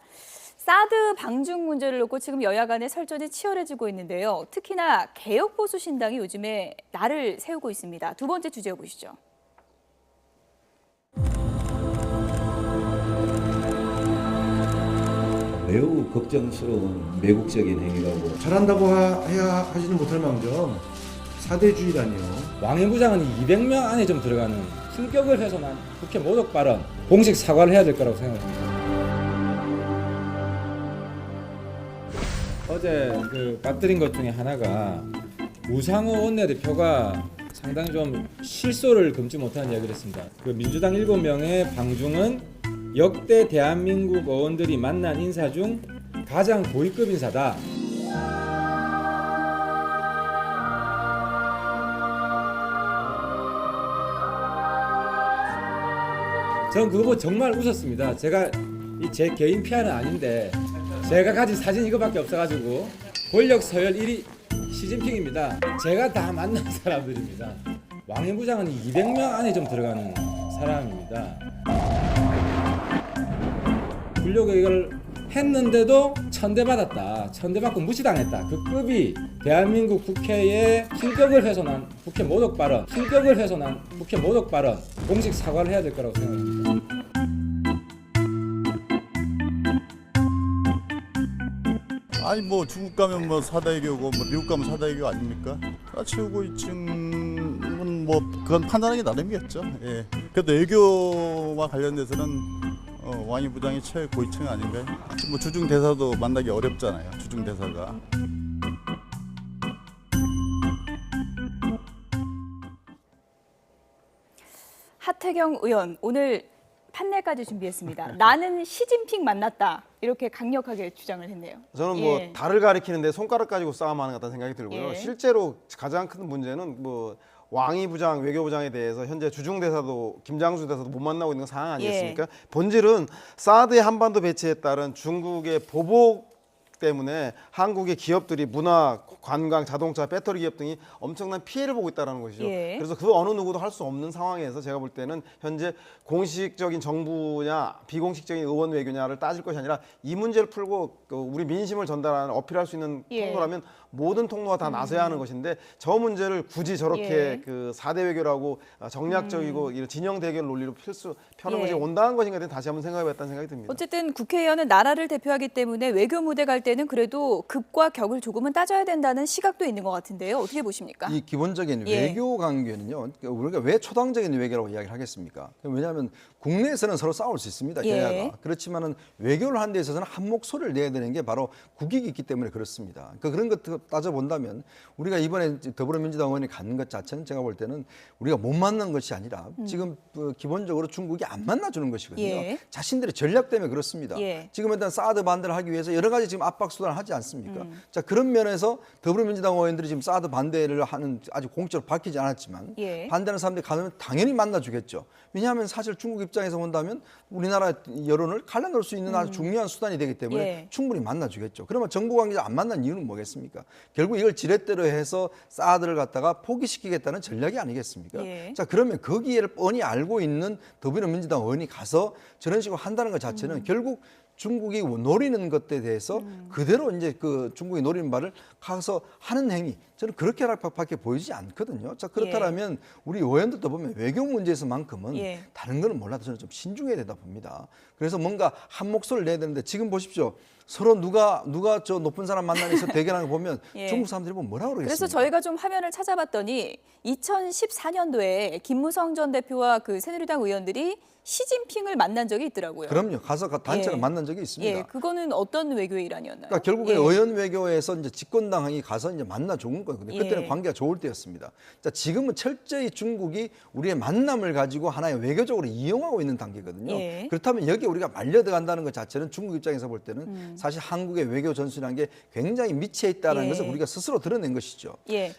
사드 방중 문제를 놓고 지금 여야 간의 설전이 치열해지고 있는데요. 특히나 개혁보수신당이 요즘에 날을 세우고 있습니다. 두 번째 주제 보시죠. 매우 걱정스러운 매국적인 행위라고. 잘한다고 해야 하지는 못할 망정 사대주의라니요. 왕해부장은 200명 안에 좀 들어가는 품격을 훼손한 국회 모독 발언 공식 사과를 해야 될 거라고 생각합니다. 어제 그 빠뜨린 것 중에 하나가 우상호 원내대표가 상당히 좀 실소를 금치 못하는 이야기를 했습니다. 그 민주당 7명의 방중은 역대 대한민국 의원들이 만난 인사 중 가장 고위급 인사다. 저는 그거 보고 정말 웃었습니다. 제가 제 개인 PR은 아닌데 제가 가진 사진 이거밖에 없어가지고 권력 서열 1위 시진핑입니다. 제가 다 만난 사람들입니다. 왕해부장은 200명 안에 좀 들어가는 사람입니다. 불려교육을 했는데도 천대받았다. 천대받고 무시당했다. 그 급이 대한민국 국회의 품격을 훼손한 국회 모독 발언, 품격을 훼손한 국회 모독 발언 공식 사과를 해야 될 거라고 생각합니다. 아니 뭐 중국 가면 뭐 사다이교고 뭐 미국 가면 사다이교 아닙니까? 최고 위층은 뭐 그건 판단하기 나름이겠죠. 예. 그래도 외교와 관련돼서는 왕이 부장이 최고위층 아닌가요? 뭐 주중 대사도 만나기 어렵잖아요. 주중 대사가. 하태경 의원 오늘 판넬까지 준비했습니다. 나는 시진핑 만났다. 이렇게 강력하게 주장을 했네요. 저는 뭐 예. 달을 가리키는데 손가락 가지고 싸움하는 것 같다는 생각이 들고요. 예. 실제로 가장 큰 문제는 뭐 왕이 부장, 외교부장에 대해서 현재 주중 대사도 김장수 대사도 못 만나고 있는 상황 아니겠습니까? 예. 본질은 사드의 한반도 배치에 따른 중국의 보복 때문에 한국의 기업들이 문화, 관광, 자동차, 배터리 기업 등이 엄청난 피해를 보고 있다는 것이죠. 예. 그래서 그 어느 누구도 할 수 없는 상황에서 제가 볼 때는 현재 공식적인 정부냐 비공식적인 의원 외교냐를 따질 것이 아니라 이 문제를 풀고 우리 민심을 전달하는 어필할 수 있는 예. 통로라면 모든 통로가 다 나서야 하는 것인데 저 문제를 굳이 저렇게 예. 그 4대 외교라고 정략적이고 이런 진영 대결 논리로 펴는 예. 것이 온당한 것인가에 대해 다시 한번 생각해봤다는 생각이 듭니다. 어쨌든 국회의원은 나라를 대표하기 때문에 외교 무대 갈 때는 그래도 급과 격을 조금은 따져야 된다는 시각도 있는 것 같은데요. 어떻게 보십니까? 이 기본적인 예. 외교 관계는요. 우리가 왜 초당적인 외교라고 이야기를 하겠습니까? 왜냐하면 국내에서는 서로 싸울 수 있습니다. 예. 여야가. 그렇지만은 외교를 하는 데 있어서는 한 목소리를 내야 되는 게 바로 국익이 있기 때문에 그렇습니다. 그러니까 그런 것 따져본다면 우리가 이번에 더불어민주당 의원이 가는 것 자체는 제가 볼 때는 우리가 못 만난 것이 아니라 지금 기본적으로 중국이 안 만나주는 것이거든요. 예. 자신들의 전략 때문에 그렇습니다. 예. 지금 일단 사드 반대를 하기 위해서 여러 가지 지금 압박 수단을 하지 않습니까? 자, 그런 면에서 더불어민주당 의원들이 지금 사드 반대를 하는 아직 공적으로 밝히지 않았지만 예. 반대하는 사람들이 가면 당연히 만나주겠죠. 왜냐하면 사실 중국 입장에서 본다면 우리나라 여론을 갈라놓을 수 있는 아주 중요한 수단이 되기 때문에 예. 충분히 만나주겠죠. 그러면 정부 관계자 안 만난 이유는 뭐겠습니까? 결국 이걸 지렛대로 해서 사드를 갖다가 포기시키겠다는 전략이 아니겠습니까? 예. 자, 그러면 거기에를 뻔히 알고 있는 더불어민주당 의원이 가서 저런 식으로 한다는 것 자체는 결국 중국이 노리는 것에 대해서 그대로 이제 그 중국이 노리는 바를 가서 하는 행위, 저는 그렇게밖에 보이지 않거든요. 자, 그렇다면 우리 의원들도 보면 외교 문제에서만큼은 예. 다른 거는 몰라도 저는 좀 신중해야 된다 봅니다. 그래서 뭔가 한 목소리를 내야 되는데 지금 보십시오. 서로 누가 저 높은 사람 만나면서 대결하는 거 보면 예. 중국 사람들이 보면 뭐라고 그러겠습니까? 그래서 저희가 좀 화면을 찾아봤더니 2014년도에 김무성 전 대표와 그 새누리당 의원들이 시진핑을 만난 적이 있더라고요. 그럼요. 가서 단체로 예. 만난 적이 있습니다. 예, 그거는 어떤 외교의 일환이었나요? 그러니까 결국에 예. 의원 외교에서 이제 집권당이 가서 이제 만나 좋은 거거든요. 그때는 예. 관계가 좋을 때였습니다. 자, 지금은 철저히 중국이 우리의 만남을 가지고 하나의 외교적으로 이용하고 있는 단계거든요. 예. 그렇다면 여기에 우리가 말려들어간다는 것 자체는 중국 입장에서 볼 때는 사실 한국의 외교 전술이라는 게 굉장히 미치에 있다는 예. 것을 우리가 스스로 드러낸 것이죠. 예.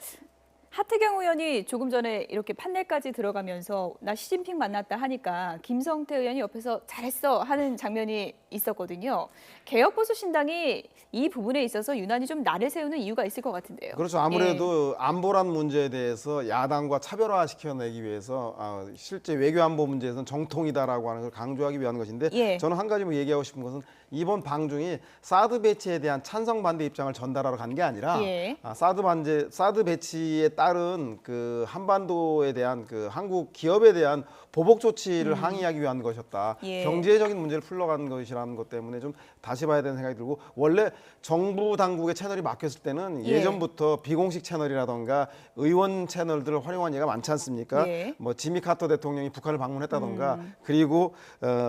하태경 의원이 조금 전에 이렇게 판넬까지 들어가면서 나 시진핑 만났다 하니까 김성태 의원이 옆에서 잘했어 하는 장면이 있었거든요. 개혁보수신당이 이 부분에 있어서 유난히 좀 날을 세우는 이유가 있을 것 같은데요. 그렇죠. 아무래도 안보란 문제에 대해서 야당과 차별화시켜내기 위해서 실제 외교 안보 문제에서는 정통이다라고 하는 걸 강조하기 위한 것인데 예. 저는 한 가지 얘기하고 싶은 것은 이번 방중이 사드 배치에 대한 찬성 반대 입장을 전달하러 간 게 아니라 예. 사드 배치에 따른 그 한반도에 대한 그 한국 기업에 대한 보복 조치를 항의하기 위한 것이었다. 예. 경제적인 문제를 풀러가는 것이라는 것 때문에 좀 다시 봐야 되는 생각이 들고, 원래 정부 당국의 채널이 막혔을 때는 예. 예전부터 비공식 채널이라던가 의원 채널들을 활용한 예가 많지 않습니까? 예. 뭐 지미 카터 대통령이 북한을 방문했다던가 그리고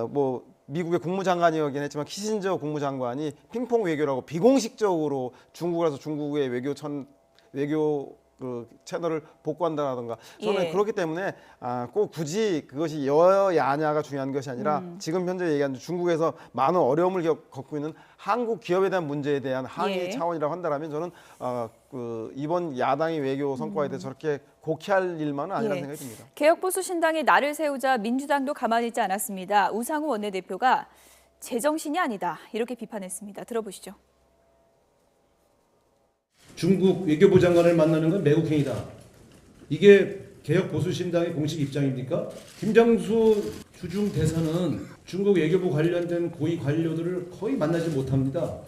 뭐 미국의 국무장관이었긴 했지만 키신저 국무장관이 핑퐁 외교라고 비공식적으로 중국을 가서 중국의 외교 그 채널을 복구한다라던가, 저는 예. 그렇기 때문에 꼭 굳이 그것이 여야냐가 중요한 것이 아니라 지금 현재 얘기한 중국에서 많은 어려움을 겪고 있는 한국 기업에 대한 문제에 대한 항의 예. 차원이라고 한다면 저는 그 이번 야당의 외교 성과에 대해서 저렇게 곡해할 일만은 아니라는 예. 생각이 듭니다. 개혁보수신당이 날을 세우자 민주당도 가만히 있지 않았습니다. 우상호 원내대표가 제정신이 아니다 이렇게 비판했습니다. 들어보시죠. 중국 외교부 장관을 만나는 건 매국행위다. 이게 개혁보수신당의 공식 입장입니까? 김장수 주중 대사는 중국 외교부 관련된 고위 관료들을 거의 만나지 못합니다.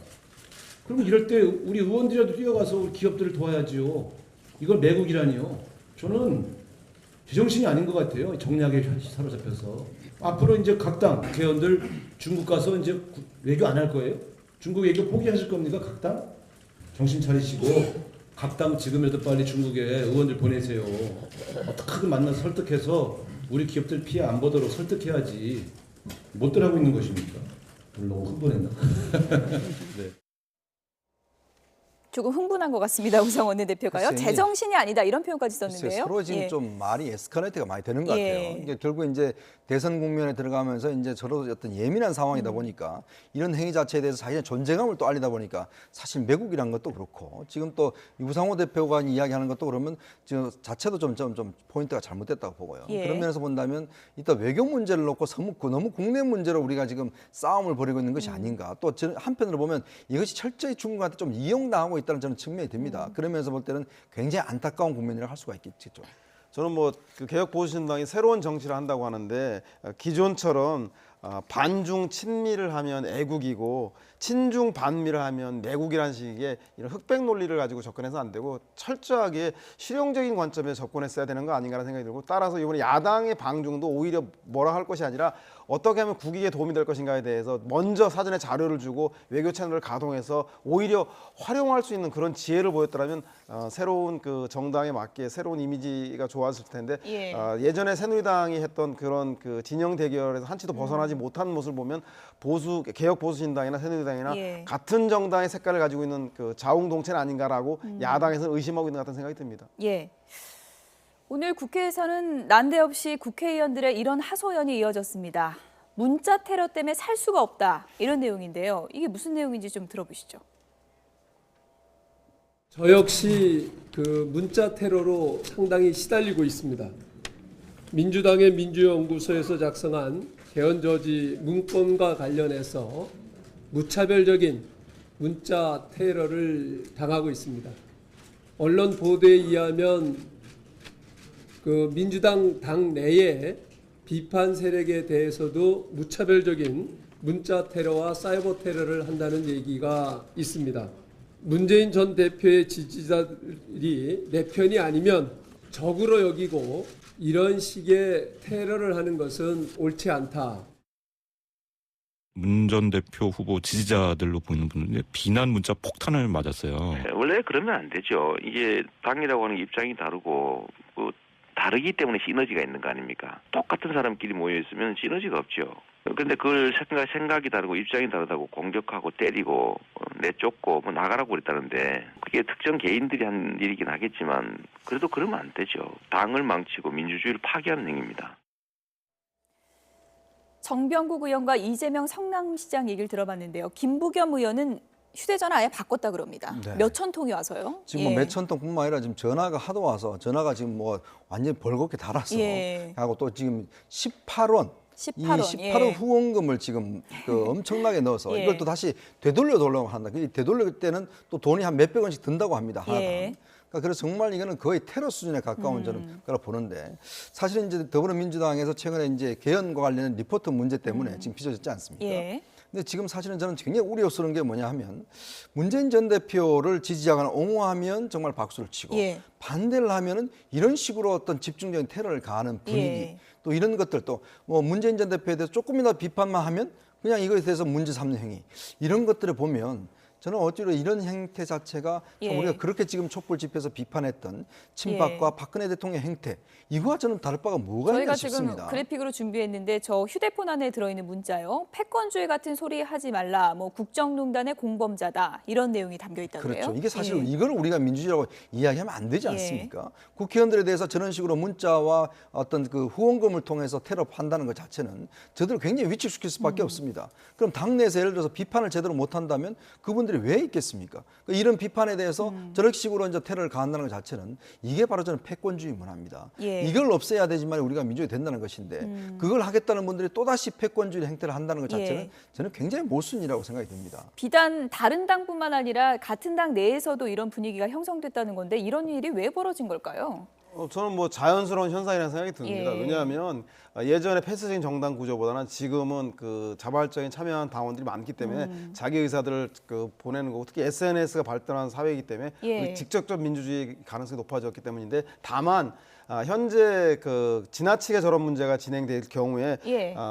그럼 이럴 때 우리 의원들이라도 뛰어가서 우리 기업들을 도와야지요. 이걸 매국이라니요. 저는 제정신이 아닌 것 같아요. 정략에 사로잡혀서. 앞으로 이제 각 당 국회의원들 중국 가서 이제 외교 안 할 거예요? 중국 외교 포기하실 겁니까? 각 당? 정신 차리시고 각 당 지금이라도 빨리 중국에 의원들 보내세요. 어떻게든 만나서 설득해서 우리 기업들 피해 안 보도록 설득해야지. 못들 하고 있는 것입니까? 너무 흥분했나? 네. 조금 흥분한 것 같습니다. 우상호 원내대표가요. 글쎄요, 제정신이 아니다 이런 표현까지 글쎄요, 썼는데요. 서로 지금 예. 좀 말이 에스컬레이트가 많이 되는 것 예. 같아요. 이게 결국 이제 대선 국면에 들어가면서 이제 서로 어떤 예민한 상황이다 보니까 이런 행위 자체에 대해서 자기의 존재감을 또 알리다 보니까 사실 매국이란 것도 그렇고 지금 또 우상호 대표가 이야기하는 것도 그러면 지금 자체도 좀 포인트가 잘못됐다고 보고요. 예. 그런 면에서 본다면 이따 외교 문제를 놓고 너무 국내 문제로 우리가 지금 싸움을 벌이고 있는 것이 아닌가. 또 한편으로 보면 이것이 철저히 중국한테 좀 이용당하고 있다는 저는 측면이 듭니다. 그러면서 볼 때는 굉장히 안타까운 국면이라고 할 수가 있겠죠. 저는 뭐 그 개혁보수신당이 새로운 정치를 한다고 하는데 기존처럼 반중 친미를 하면 애국이고 친중 반미를 하면 내국이라는 식의 이런 흑백 논리를 가지고 접근해서 안 되고 철저하게 실용적인 관점에 접근했어야 되는 거 아닌가라는 생각이 들고, 따라서 이번에 야당의 방중도 오히려 뭐라 할 것이 아니라 어떻게 하면 국익에 도움이 될 것인가에 대해서 먼저 사전에 자료를 주고 외교 채널을 가동해서 오히려 활용할 수 있는 그런 지혜를 보였더라면 새로운 그 정당에 맞게 새로운 이미지가 좋았을 텐데 예. 예전에 새누리당이 했던 그런 그 진영 대결에서 한치도 벗어나지 못한 모습을 보면 개혁 보수신당이나 새누리당이나 예. 같은 정당의 색깔을 가지고 있는 그 자웅동체는 아닌가라고 야당에서는 의심하고 있는 것 같은 생각이 듭니다. 예. 오늘 국회에서는 난데없이 국회의원들의 이런 하소연이 이어졌습니다. 문자 테러 때문에 살 수가 없다 이런 내용인데요. 이게 무슨 내용인지 좀 들어보시죠. 저 역시 그 문자 테러로 상당히 시달리고 있습니다. 민주당의 민주연구소에서 작성한 개헌저지 문건과 관련해서 무차별적인 문자 테러를 당하고 있습니다. 언론 보도에 의하면 그 민주당 당 내에 비판 세력에 대해서도 무차별적인 문자 테러와 사이버 테러를 한다는 얘기가 있습니다. 문재인 전 대표의 지지자들이 내 편이 아니면 적으로 여기고 이런 식의 테러를 하는 것은 옳지 않다. 문 전 대표 후보 지지자들로 보이는 분들은 비난 문자 폭탄을 맞았어요. 원래 그러면 안 되죠. 이게 당이라고 하는 입장이 다르고 다르기 때문에 시너지가 있는 거 아닙니까? 똑같은 사람끼리 모여 있으면 시너지가 없죠. 그런데 그걸 생각이 다르고 입장이 다르다고 공격하고 때리고 내쫓고 나가라고 그랬다는데 그게 특정 개인들이 한 일이긴 하겠지만 그래도 그러면 안 되죠. 당을 망치고 민주주의를 파괴하는 행위입니다. 정병국 의원과 이재명 성남시장 얘기를 들어봤는데요. 김부겸 의원은 휴대전화 아예 바꿨다 그럽니다. 네. 몇천 통이 와서요. 지금 뭐 몇천 통뿐만 아니라 지금 전화가 하도 와서 전화가 지금 뭐 완전히 벌겋게 달았어. 예. 하고 또 지금 18원. 이 18원 예. 후원금을 지금 그 엄청나게 넣어서 예. 이걸 또 다시 되돌려달라고 한다. 되돌릴 때는 또 돈이 한 몇백 원씩 든다고 합니다. 하나당. 예. 그러니까 그래서 정말 이거는 거의 테러 수준에 가까운 저는 거라 보는데, 사실은 이제 더불어민주당에서 최근에 이제 개헌과 관련된 리포트 문제 때문에 지금 빚어졌지 않습니까? 예. 근데 지금 사실은 저는 굉장히 우려스러운 게 뭐냐 하면 문재인 전 대표를 지지하거나 옹호하면 정말 박수를 치고 반대를 하면은 이런 식으로 어떤 집중적인 테러를 가하는 분위기 또 이런 것들 또 뭐 문재인 전 대표에 대해서 조금이라도 비판만 하면 그냥 이것에 대해서 문제 삼는 행위 이런 것들을 보면 저는 어찌로 이런 행태 자체가 참 우리가 그렇게 지금 촛불 집회에서 비판했던 친박과 박근혜 대통령 행태 이거와 저는 다를 바가 뭐가 있나 싶습니다. 저희가 지금 그래픽으로 준비했는데 저 휴대폰 안에 들어있는 문자요. 패권주의 같은 소리 하지 말라. 뭐 국정농단의 공범자다. 이런 내용이 담겨 있다고요. 그렇죠. 이게 사실 이걸 우리가 민주주의라고 이야기하면 안 되지 않습니까? 국회의원들에 대해서 저런 식으로 문자와 어떤 그 후원금을 통해서 테러 판다는 것 자체는 저들을 굉장히 위축시킬 수밖에 없습니다. 그럼 당내에서 예를 들어서 비판을 제대로 못한다면 그분들이 왜 있겠습니까? 이런 비판에 대해서 저런 식으로 이제 테러를 가한다는 것 자체는 이게 바로 저는 패권주의 문화입니다. 이걸 없애야 되지만 우리가 민주주의 된다는 것인데 그걸 하겠다는 분들이 또다시 패권주의 행태를 한다는 것 자체는 저는 굉장히 모순이라고 생각이 듭니다. 비단 다른 당뿐만 아니라 같은 당 내에서도 이런 분위기가 형성됐다는 건데 이런 일이 왜 벌어진 걸까요? 저는 뭐 자연스러운 현상이라는 생각이 듭니다. 왜냐하면 예전에 폐쇄적인 정당 구조보다는 지금은 그 자발적인 참여한 당원들이 많기 때문에 자기 의사들을 그 보내는 거고 특히 SNS가 발달한 사회이기 때문에 직접적 민주주의 가능성이 높아졌기 때문인데 다만 현재 그 지나치게 저런 문제가 진행될 경우에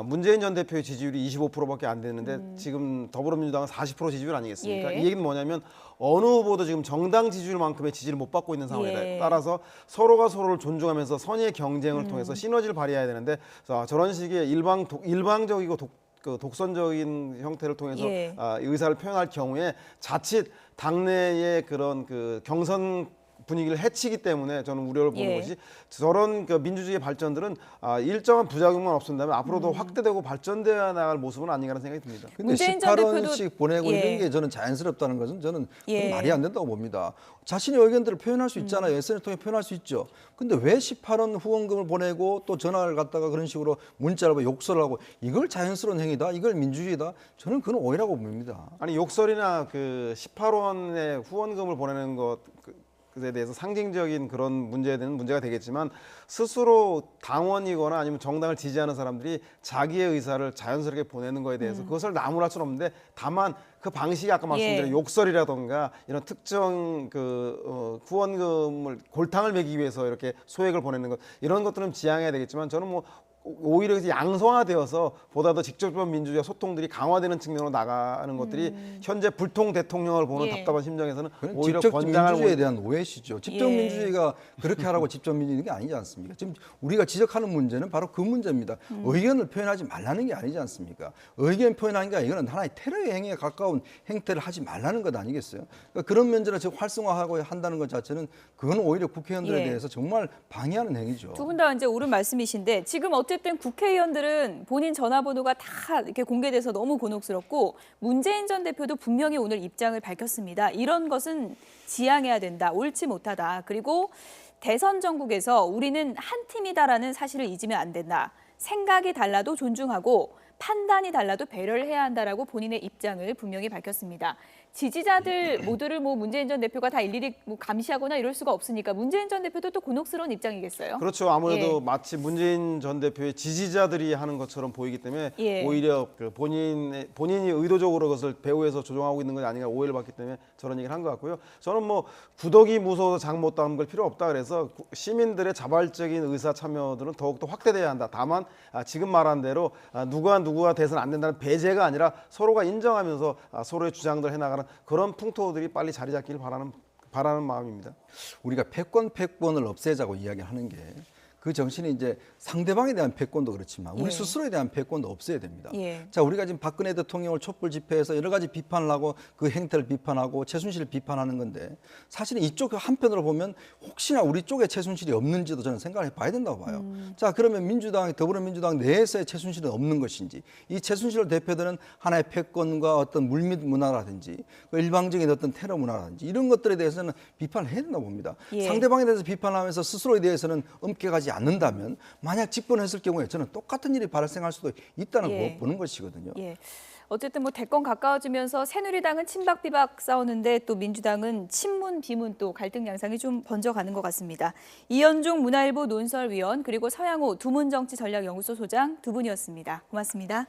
문재인 전 대표의 지지율이 25%밖에 안 되는데 지금 더불어민주당은 40% 지지율 아니겠습니까? 이 얘기는 뭐냐면 어느 후보도 지금 정당 지지율만큼의 지지를 못 받고 있는 상황이다. 따라서 서로가 서로를 존중하면서 선의의 경쟁을 통해서 시너지를 발휘해야 되는데 저런 식의 일방적이고 독선적인 형태를 통해서 의사를 표현할 경우에 자칫 당내의 그런 그 경선 분위기를 해치기 때문에 저는 우려를 보는 것이 저런 그 민주주의 발전들은 일정한 부작용만 없앤다면 앞으로도 확대되고 발전되어 나갈 모습은 아닌가라는 생각이 듭니다. 근데 18원씩 보내고 이런 게 저는 자연스럽다는 것은 저는 말이 안 된다고 봅니다. 자신의 의견들을 표현할 수 있잖아요. SNS 통해 표현할 수 있죠. 근데 왜 18원 후원금을 보내고 또 전화를 갖다가 그런 식으로 문자를 하고 욕설을 하고 이걸 자연스러운 행위다. 이걸 민주주의다. 저는 그건 오해라고 봅니다. 아니 욕설이나 그 18원의 후원금을 보내는 것에 대해서 상징적인 그런 문제에 대한 문제가 되겠지만 스스로 당원이거나 아니면 정당을 지지하는 사람들이 자기의 의사를 자연스럽게 보내는 거에 대해서 그것을 나무랄 수는 없는데 다만 그 방식이 아까 말씀드린 욕설이라던가 이런 특정 그 후원금을 골탕을 매기 위해서 이렇게 소액을 보내는 것 이런 것들은 지양해야 되겠지만 저는 뭐 오히려 양성화되어서 보다 더 직접적 민주주의 소통들이 강화되는 측면으로 나가는 것들이 현재 불통 대통령을 보는 답답한 심정에서는 오히려 직접 권장할 민주주의에 대한 오해시죠. 직접 민주주의가 그렇게 하라고 직접 민주주의는 게 아니지 않습니까? 지금 우리가 지적하는 문제는 바로 그 문제입니다. 의견을 표현하지 말라는 게 아니지 않습니까? 의견 표현하는 게 아니라 이거는 하나의 테러의 행위에 가까운 행태를 하지 말라는 것 아니겠어요? 그러니까 그런 면제를 지금 활성화하고 한다는 것 자체는 그건 오히려 국회의원들에 대해서 정말 방해하는 행위죠. 두 분 다 이제 옳은 말씀이신데 지금 어쨌든 국회의원들은 본인 전화번호가 다 이렇게 공개돼서 너무 곤혹스럽고 문재인 전 대표도 분명히 오늘 입장을 밝혔습니다. 이런 것은 지양해야 된다. 옳지 못하다. 그리고 대선 전국에서 우리는 한 팀이다라는 사실을 잊으면 안 된다. 생각이 달라도 존중하고 판단이 달라도 배려를 해야 한다라고 본인의 입장을 분명히 밝혔습니다. 지지자들 모두를 뭐 문재인 전 대표가 다 일일이 뭐 감시하거나 이럴 수가 없으니까 문재인 전 대표도 또 곤혹스러운 입장이겠어요. 그렇죠. 아무래도 마치 문재인 전 대표의 지지자들이 하는 것처럼 보이기 때문에 오히려 그 본인이 의도적으로 그것을 배후에서 조종하고 있는 건 아닌가 오해를 받기 때문에 저런 얘기를 한 것 같고요. 저는 뭐 구더기 무서워서 장 못 담글 필요 없다 그래서 시민들의 자발적인 의사 참여들은 더욱더 확대돼야 한다. 다만 지금 말한 대로 누구가 돼서는 안 된다는 배제가 아니라 서로가 인정하면서 서로의 주장들 해나가는 그런 풍토들이 빨리 자리 잡기를 바라는 마음입니다. 우리가 패권을 없애자고 이야기하는 게 그 정신이 이제 상대방에 대한 패권도 그렇지만 우리 스스로에 대한 패권도 없애야 됩니다. 자, 우리가 지금 박근혜 대통령을 촛불 집회에서 여러 가지 비판을 하고 그 행태를 비판하고 최순실을 비판하는 건데 사실은 이쪽 한편으로 보면 혹시나 우리 쪽에 최순실이 없는지도 저는 생각을 해봐야 된다고 봐요. 자, 그러면 더불어민주당 내에서의 최순실은 없는 것인지 이 최순실을 대표되는 하나의 패권과 어떤 물밑 문화라든지 그 일방적인 어떤 테러 문화라든지 이런 것들에 대해서는 비판을 해야 된다고 봅니다. 상대방에 대해서 비판하면서 스스로에 대해서는 엄격하지 않는다면 만약 집권했을 경우에 저는 똑같은 일이 발생할 수도 있다는 거 보는 것이거든요. 어쨌든 뭐 대권 가까워지면서 새누리당은 친박 비박 싸우는데 또 민주당은 친문 비문 또 갈등 양상이 좀 번져가는 것 같습니다. 이현종 문화일보 논설위원 그리고 서양호 두문정치전략연구소 소장 두 분이었습니다. 고맙습니다.